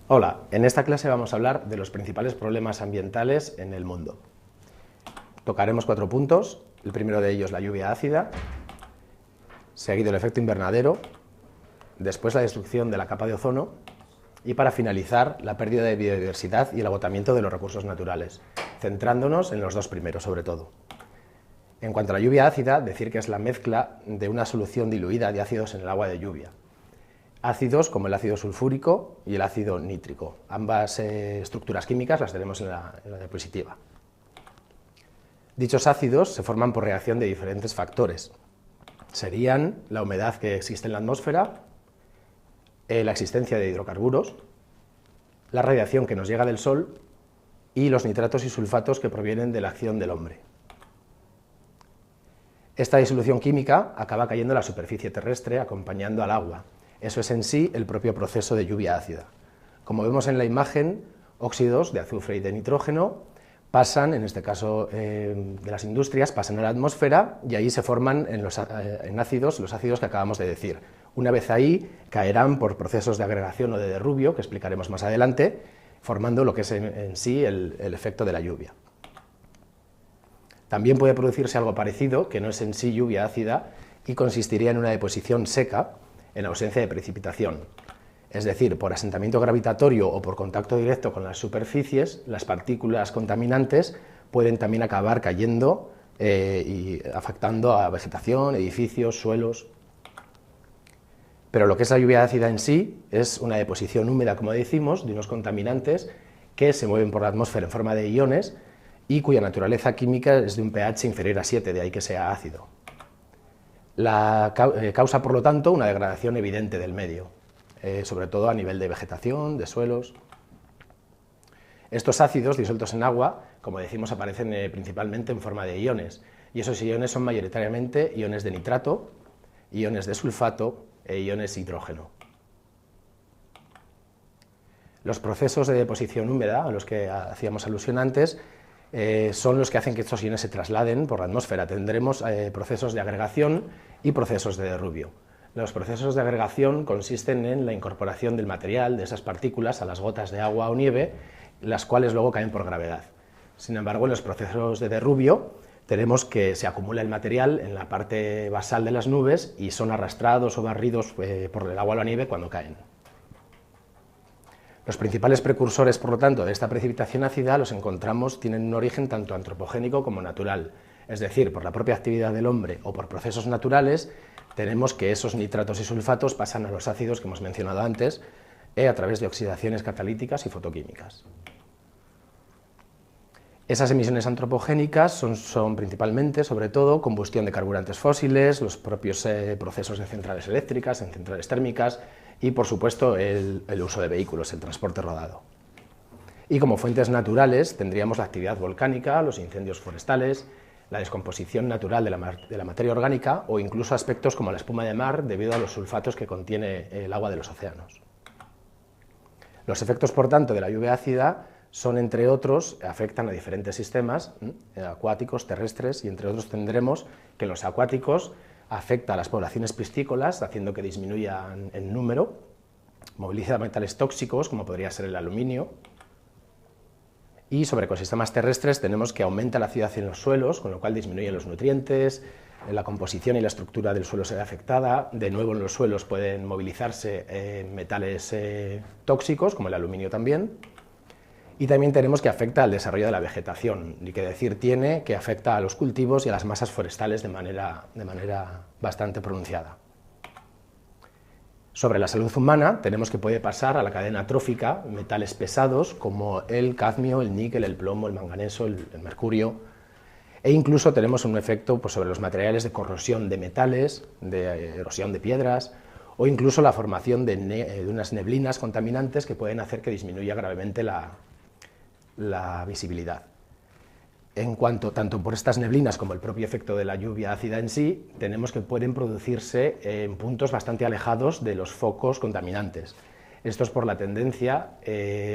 Hola, en esta clase vamos a hablar de los principales problemas ambientales en el mundo. Tocaremos 4 puntos, el primero de ellos la lluvia ácida, seguido el efecto invernadero, después la destrucción de la capa de ozono y para finalizar la pérdida de biodiversidad y el agotamiento de los recursos naturales, centrándonos en los 2 primeros sobre todo. En cuanto a la lluvia ácida, decir que es la mezcla de una solución diluida de ácidos en el agua de lluvia. Ácidos como el ácido sulfúrico y el ácido nítrico. Ambas estructuras químicas las tenemos en la diapositiva. Dichos ácidos se forman por reacción de diferentes factores. Serían la humedad que existe en la atmósfera, la existencia de hidrocarburos, la radiación que nos llega del Sol y los nitratos y sulfatos que provienen de la acción del hombre. Esta disolución química acaba cayendo a la superficie terrestre acompañando al agua. Eso es en sí el propio proceso de lluvia ácida. Como vemos en la imagen, óxidos de azufre y de nitrógeno pasan, en este caso de las industrias, pasan a la atmósfera y ahí se forman en ácidos los ácidos que acabamos de decir. Una vez ahí, caerán por procesos de agregación o de derrubio, que explicaremos más adelante, formando lo que es en sí el efecto de la lluvia. También puede producirse algo parecido, que no es en sí lluvia ácida, y consistiría en una deposición seca, en ausencia de precipitación. Es decir, por asentamiento gravitatorio o por contacto directo con las superficies, las partículas contaminantes pueden también acabar cayendo y afectando a vegetación, edificios, suelos. Pero lo que es la lluvia ácida en sí es una deposición húmeda, como decimos, de unos contaminantes que se mueven por la atmósfera en forma de iones y cuya naturaleza química es de un pH inferior a 7, de ahí que sea ácido. Causa, por lo tanto, una degradación evidente del medio, sobre todo a nivel de vegetación, de suelos. Estos ácidos disueltos en agua, como decimos, aparecen principalmente en forma de iones, y esos iones son mayoritariamente iones de nitrato, iones de sulfato e iones hidrógeno. Los procesos de deposición húmeda, a los que hacíamos alusión antes, son los que hacen que estos iones se trasladen por la atmósfera. Tendremos procesos de agregación y procesos de derrubio. Los procesos de agregación consisten en la incorporación del material, de esas partículas, a las gotas de agua o nieve, las cuales luego caen por gravedad. Sin embargo, en los procesos de derrubio tenemos que se acumula el material en la parte basal de las nubes y son arrastrados o barridos por el agua o la nieve cuando caen. Los principales precursores, por lo tanto, de esta precipitación ácida tienen un origen tanto antropogénico como natural, es decir, por la propia actividad del hombre o por procesos naturales, tenemos que esos nitratos y sulfatos pasan a los ácidos que hemos mencionado antes a través de oxidaciones catalíticas y fotoquímicas. Esas emisiones antropogénicas son principalmente, sobre todo, combustión de carburantes fósiles, los propios procesos de centrales eléctricas, en centrales térmicas y, por supuesto, el uso de vehículos, el transporte rodado. Y como fuentes naturales tendríamos la actividad volcánica, los incendios forestales, la descomposición natural de la materia orgánica o incluso aspectos como la espuma de mar debido a los sulfatos que contiene el agua de los océanos. Los efectos, por tanto, de la lluvia ácida son, entre otros, afectan a diferentes sistemas acuáticos, terrestres, y entre otros tendremos que los acuáticos afecta a las poblaciones piscícolas, haciendo que disminuyan en número, moviliza metales tóxicos, como podría ser el aluminio, y sobre ecosistemas terrestres tenemos que aumenta la acidez en los suelos, con lo cual disminuyen los nutrientes, la composición y la estructura del suelo se ve afectada, de nuevo en los suelos pueden movilizarse metales tóxicos, como el aluminio también, y también tenemos que afecta al desarrollo de la vegetación, y que decir tiene que afecta a los cultivos y a las masas forestales de manera bastante pronunciada. Sobre la salud humana tenemos que puede pasar a la cadena trófica metales pesados como el cadmio, el níquel, el plomo, el manganeso, el mercurio, e incluso tenemos un efecto sobre los materiales de corrosión de metales, de erosión de piedras, o incluso la formación de unas neblinas contaminantes que pueden hacer que disminuya gravemente la visibilidad. En cuanto, tanto por estas neblinas como el propio efecto de la lluvia ácida en sí, tenemos que pueden producirse en puntos bastante alejados de los focos contaminantes. Esto es por la tendencia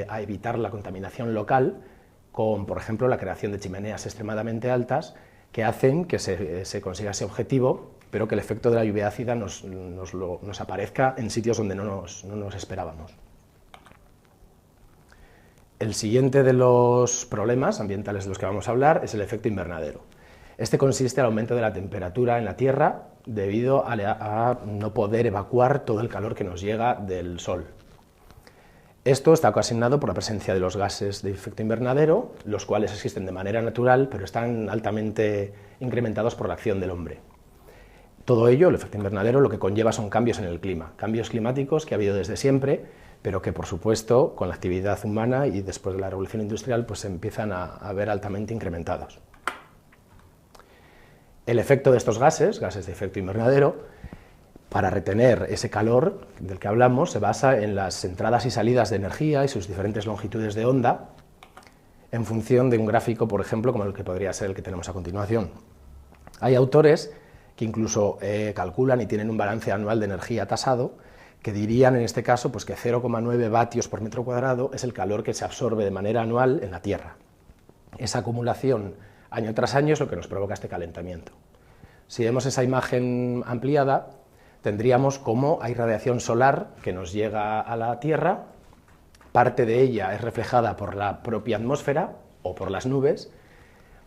a evitar la contaminación local, con, por ejemplo, la creación de chimeneas extremadamente altas que hacen que se consiga ese objetivo, pero que el efecto de la lluvia ácida nos aparezca en sitios donde no nos esperábamos. El siguiente de los problemas ambientales de los que vamos a hablar es el efecto invernadero. Este consiste en el aumento de la temperatura en la Tierra debido a no poder evacuar todo el calor que nos llega del Sol. Esto está ocasionado por la presencia de los gases de efecto invernadero, los cuales existen de manera natural, pero están altamente incrementados por la acción del hombre. Todo ello, el efecto invernadero, lo que conlleva son cambios en el clima, cambios climáticos que ha habido desde siempre, pero que por supuesto con la actividad humana y después de la revolución industrial pues se empiezan a ver altamente incrementados. El efecto de estos gases de efecto invernadero, para retener ese calor del que hablamos, se basa en las entradas y salidas de energía y sus diferentes longitudes de onda, en función de un gráfico, por ejemplo, como el que podría ser el que tenemos a continuación. Hay autores que incluso calculan y tienen un balance anual de energía tasado, que dirían en este caso pues, que 0,9 vatios por metro cuadrado es el calor que se absorbe de manera anual en la Tierra. Esa acumulación año tras año es lo que nos provoca este calentamiento. Si vemos esa imagen ampliada, tendríamos cómo hay radiación solar que nos llega a la Tierra, parte de ella es reflejada por la propia atmósfera o por las nubes,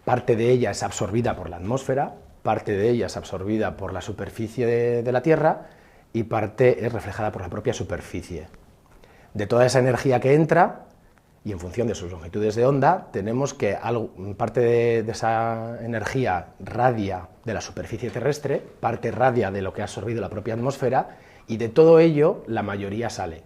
parte de ella es absorbida por la atmósfera, parte de ella es absorbida por la superficie de la Tierra y parte es reflejada por la propia superficie. De toda esa energía que entra, y en función de sus longitudes de onda, tenemos que parte de esa energía radia de la superficie terrestre, parte radia de lo que ha absorbido la propia atmósfera, y de todo ello la mayoría sale.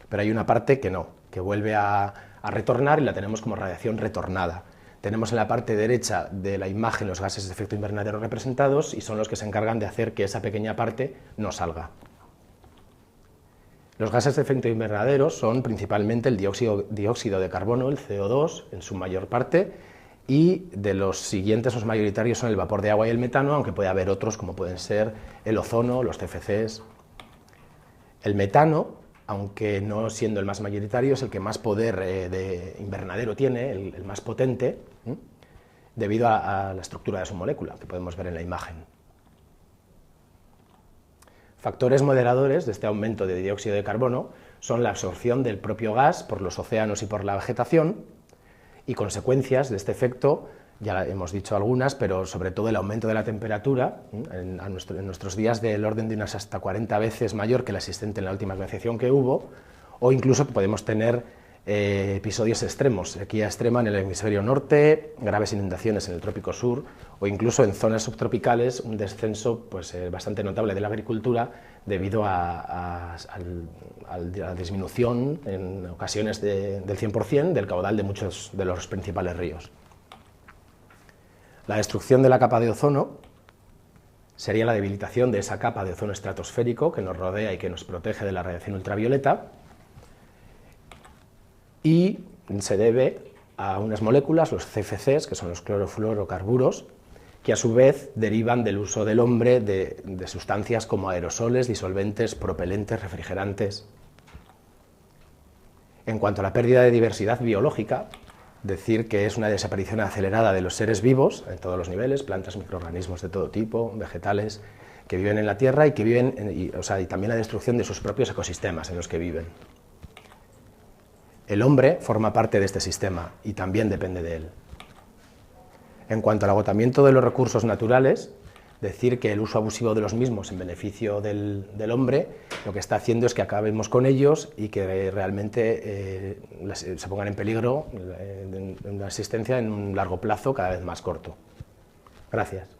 Pero hay una parte que no, que vuelve a retornar y la tenemos como radiación retornada. Tenemos en la parte derecha de la imagen los gases de efecto invernadero representados y son los que se encargan de hacer que esa pequeña parte no salga. Los gases de efecto invernadero son principalmente el dióxido de carbono, el CO2, en su mayor parte, y de los siguientes, los mayoritarios, son el vapor de agua y el metano, aunque puede haber otros como pueden ser el ozono, los CFCs. El metano, aunque no siendo el más mayoritario, es el que más poder de invernadero tiene, el más potente, debido a la estructura de su molécula, que podemos ver en la imagen. Factores moderadores de este aumento de dióxido de carbono son la absorción del propio gas por los océanos y por la vegetación, y consecuencias de este efecto, ya hemos dicho algunas, pero sobre todo el aumento de la temperatura, en nuestros días del orden de unas hasta 40 veces mayor que la existente en la última glaciación que hubo, o incluso podemos tener episodios extremos, sequía extrema en el hemisferio norte, graves inundaciones en el trópico sur, o incluso en zonas subtropicales un descenso pues, bastante notable de la agricultura debido a la disminución en ocasiones del 100% del caudal de muchos de los principales ríos. La destrucción de la capa de ozono sería la debilitación de esa capa de ozono estratosférico que nos rodea y que nos protege de la radiación ultravioleta, y se debe a unas moléculas, los CFCs, que son los clorofluorocarburos, que a su vez derivan del uso del hombre de sustancias como aerosoles, disolventes, propelentes, refrigerantes. En cuanto a la pérdida de diversidad biológica, decir que es una desaparición acelerada de los seres vivos en todos los niveles, plantas, microorganismos de todo tipo, vegetales, que viven en la Tierra y que viven, y también la destrucción de sus propios ecosistemas en los que viven. El hombre forma parte de este sistema y también depende de él. En cuanto al agotamiento de los recursos naturales, decir que el uso abusivo de los mismos en beneficio del hombre lo que está haciendo es que acabemos con ellos y que realmente se pongan en peligro la existencia en un largo plazo cada vez más corto. Gracias.